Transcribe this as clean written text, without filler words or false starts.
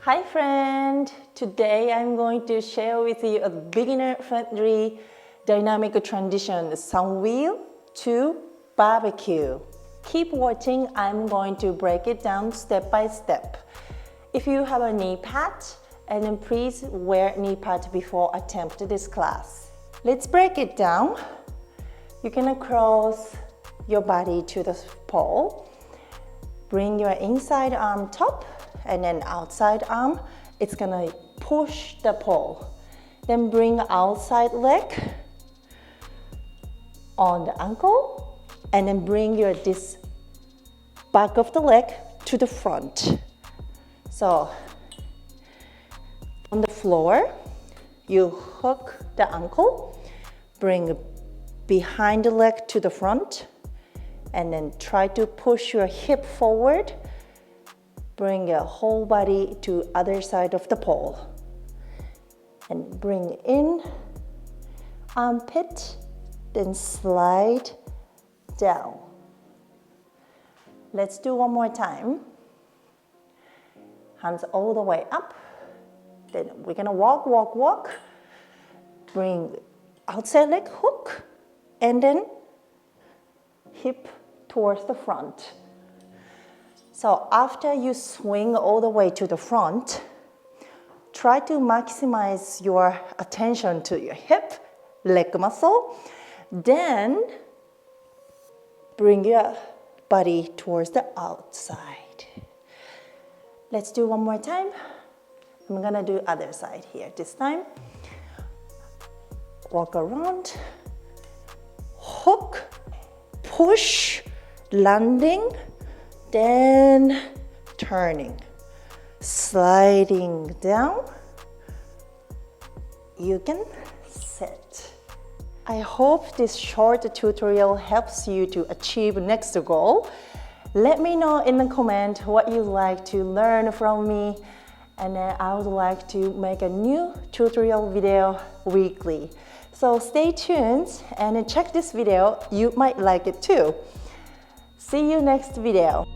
Hi friend! Today I'm going to share with you a beginner-friendly dynamic transition sunwheel to barbecue. Keep watching, I'm going to break it down step by step. If you have a knee pad, and then please wear knee pad before attempt this class. Let's break it down. You can cross your body to the pole. Bring your inside arm top and then outside arm, it's gonna push the pole. Then bring outside leg on the ankle and then bring your this back of the leg to the front. So on the floor, you hook the ankle, bring behind the leg to the front, and then try to push your hip forward. Bring your whole body to other side of the pole. And bring in armpit, then slide down. Let's do one more time. Hands all the way up. Then we're gonna walk, walk, walk. Bring outside leg hook, and then hip towards the front. So after you swing all the way to the front, try to maximize your attention to your hip, leg muscle. Then bring your body towards the outside. Let's do one more time. I'm gonna do other side here this time. Walk around, hook, push, landing, then turning, sliding down. You can sit. I hope this short tutorial helps you to achieve next goal. Let me know in the comment what you'd like to learn from me, and then I would like to make a new tutorial video weekly. So stay tuned and check this video, you might like it too. See you next video.